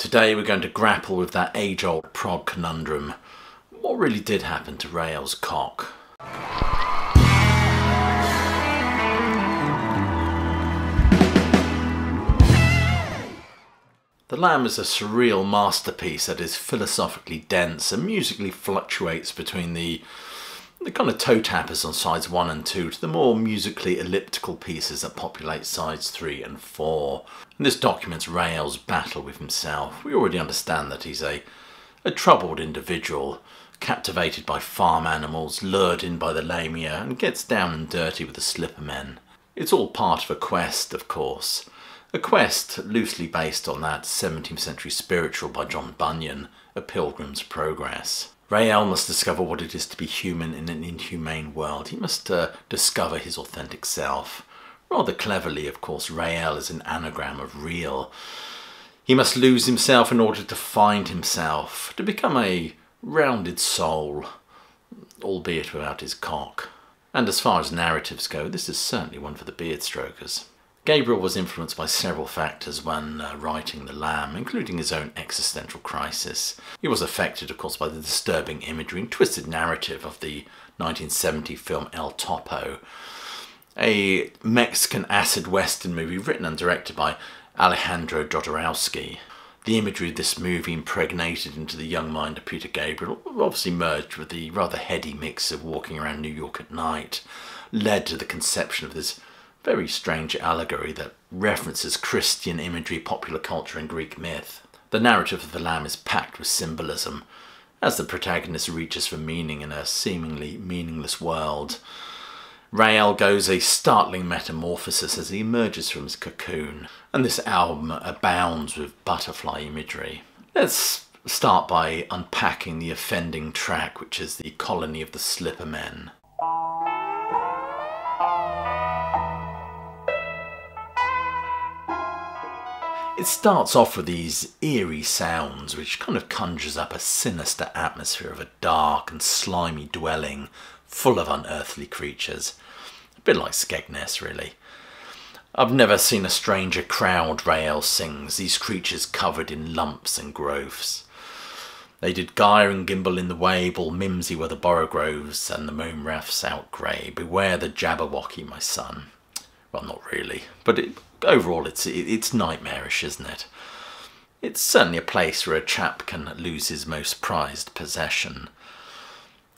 Today we're going to grapple with that age-old prog conundrum. What really did happen to Rael's cock? The Lamb is a surreal masterpiece that is philosophically dense and musically fluctuates between the kind of toe tappers on sides 1 and 2 to the more musically elliptical pieces that populate sides 3 and 4. And this documents Rael's battle with himself. We already understand that he's a troubled individual, captivated by farm animals, lured in by the lamia, and gets down and dirty with the Slippermen. It's all part of a quest, of course. A quest loosely based on that 17th century spiritual by John Bunyan, A Pilgrim's Progress. Rael must discover what it is to be human in an inhumane world. He must discover his authentic self. Rather cleverly, of course, Rael is an anagram of real. He must lose himself in order to find himself, to become a rounded soul, albeit without his cock. And as far as narratives go, this is certainly one for the beard strokers. Gabriel was influenced by several factors when writing The Lamb, including his own existential crisis. He was affected, of course, by the disturbing imagery and twisted narrative of the 1970 film El Topo, a Mexican acid western movie written and directed by Alejandro Jodorowsky. The imagery of this movie impregnated into the young mind of Peter Gabriel, obviously merged with the rather heady mix of walking around New York at night, led to the conception of this very strange allegory that references Christian imagery, popular culture and Greek myth. The narrative of The Lamb is packed with symbolism, as the protagonist reaches for meaning in a seemingly meaningless world. Rael goes a startling metamorphosis as he emerges from his cocoon, and this album abounds with butterfly imagery. Let's start by unpacking the offending track, which is The Colony of the Slippermen. It starts off with these eerie sounds which kind of conjures up a sinister atmosphere of a dark and slimy dwelling full of unearthly creatures. A bit like Skegness, really. I've never seen a stranger crowd, Rael sings, these creatures covered in lumps and growths. They did gyre and gimble in the wabe, all mimsy were the borogroves, and the mome raths out grey. Beware the Jabberwocky, my son. Well, not really, but overall it's nightmarish, isn't it? It's certainly a place where a chap can lose his most prized possession.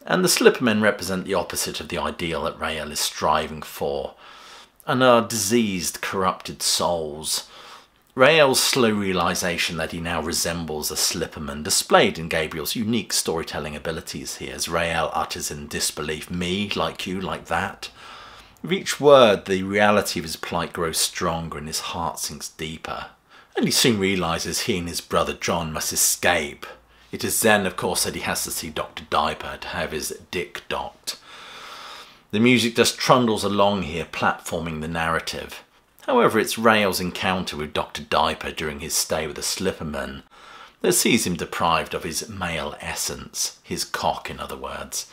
And the Slippermen represent the opposite of the ideal that Rael is striving for, and are diseased, corrupted souls. Rael's slow realisation that he now resembles a Slipperman, displayed in Gabriel's unique storytelling abilities here, as Rael utters in disbelief, "Me, like you, like that." With each word, the reality of his plight grows stronger and his heart sinks deeper. And he soon realises he and his brother John must escape. It is then, of course, that he has to see Dr. Diaper to have his dick docked. The music just trundles along here, platforming the narrative. However, it's Rael's encounter with Dr. Diaper during his stay with the Slippermen that sees him deprived of his male essence, his cock in other words,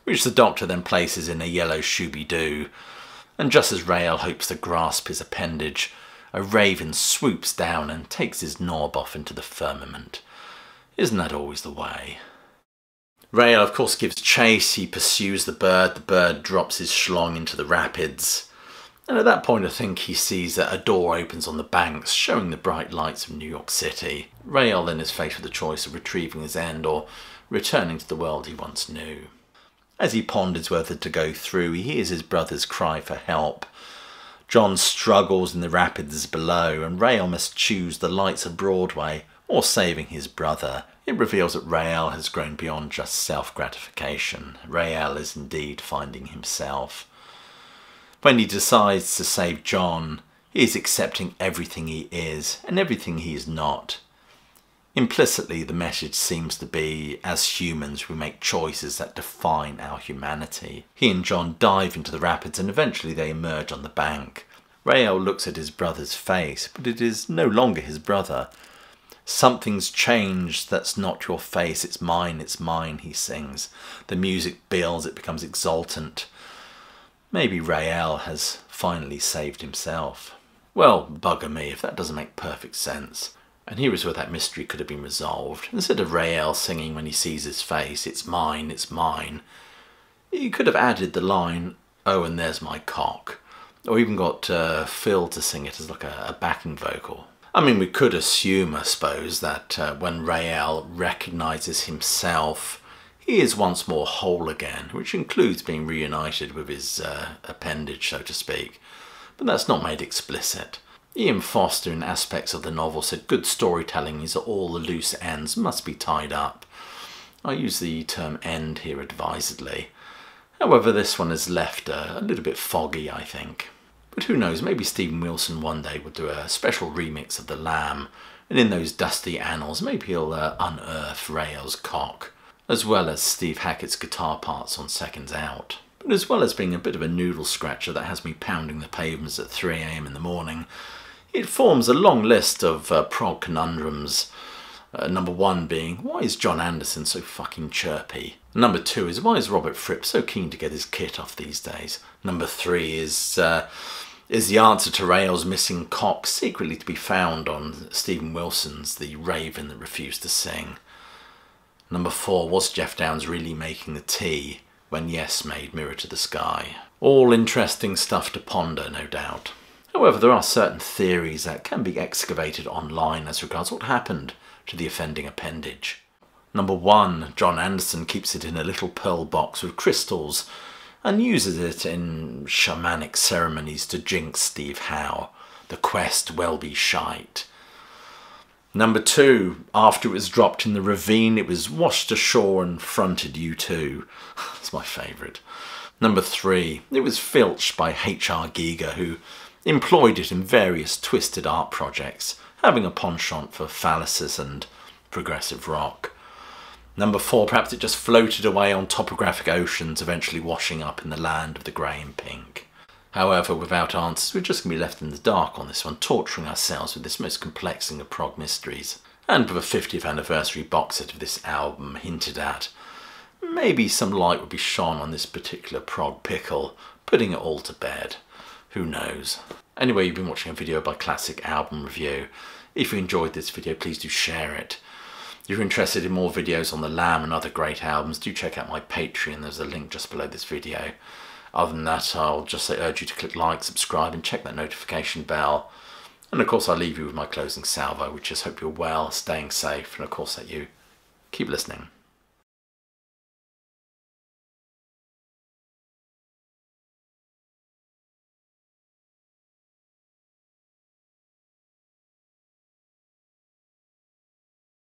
which the Doctor then places in a yellow shooby-doo. And just as Rael hopes to grasp his appendage, a raven swoops down and takes his knob off into the firmament. Isn't that always the way? Rael, of course, gives chase. He pursues the bird drops his schlong into the rapids. And at that point, I think he sees that a door opens on the banks, showing the bright lights of New York City. Rael then is faced with the choice of retrieving his end or returning to the world he once knew. As he ponders whether to go through, he hears his brother's cry for help. John struggles in the rapids below, and Rael must choose the lights of Broadway or saving his brother. It reveals that Rael has grown beyond just self-gratification. Rael is indeed finding himself. When he decides to save John, he is accepting everything he is and everything he is not. Implicitly, the message seems to be, as humans, we make choices that define our humanity. He and John dive into the rapids and eventually they emerge on the bank. Rael looks at his brother's face, but it is no longer his brother. "Something's changed, that's not your face, it's mine," he sings. The music builds, it becomes exultant. Maybe Rael has finally saved himself. Well, bugger me if that doesn't make perfect sense. And here is where that mystery could have been resolved. Instead of Rael singing when he sees his face, "It's mine, it's mine," you could have added the line, "Oh, and there's my cock." Or even got Phil to sing it as like a backing vocal. I mean, we could assume, I suppose, that when Rael recognises himself, he is once more whole again, which includes being reunited with his appendage, so to speak. But that's not made explicit. Ian Foster, in aspects of the novel, said good storytelling is that all the loose ends must be tied up. I use the term end here advisedly. However, this one is left a little bit foggy, I think. But who knows, maybe Stephen Wilson one day will do a special remix of The Lamb, and in those dusty annals maybe he'll unearth Rael's cock, as well as Steve Hackett's guitar parts on Seconds Out. But as well as being a bit of a noodle scratcher that has me pounding the pavements at 3 AM in the morning, it forms a long list of prog conundrums. Number 1 being, why is John Anderson so fucking chirpy? Number 2 is, why is Robert Fripp so keen to get his kit off these days? Number 3 is the answer to Rael's missing cock secretly to be found on Stephen Wilson's The Raven That Refused to Sing? Number 4, was Jeff Downes really making the tea when Yes made Mirror to the Sky? All interesting stuff to ponder, no doubt. However, there are certain theories that can be excavated online as regards what happened to the offending appendage. Number 1, John Anderson keeps it in a little pearl box with crystals and uses it in shamanic ceremonies to jinx Steve Howe. The quest well be shite. Number 2, after it was dropped in the ravine, it was washed ashore and fronted U2. That's my favourite. Number 3, it was filched by H.R. Giger, who employed it in various twisted art projects, having a penchant for phalluses and progressive rock. Number 4, perhaps it just floated away on topographic oceans, eventually washing up in the land of the grey and pink. However, without answers, we're just going to be left in the dark on this one, torturing ourselves with this most complexing of prog mysteries. And with a 50th anniversary box set of this album hinted at, maybe some light would be shone on this particular prog pickle, putting it all to bed. Who knows? Anyway, you've been watching a video by Classic Album Review. If you enjoyed this video, please do share it. If you're interested in more videos on The Lamb and other great albums, do check out my Patreon. There's a link just below this video. Other than that, I'll just urge you to click like, subscribe and check that notification bell. And of course, I'll leave you with my closing salvo, which is hope you're well, staying safe, and of course that you keep listening.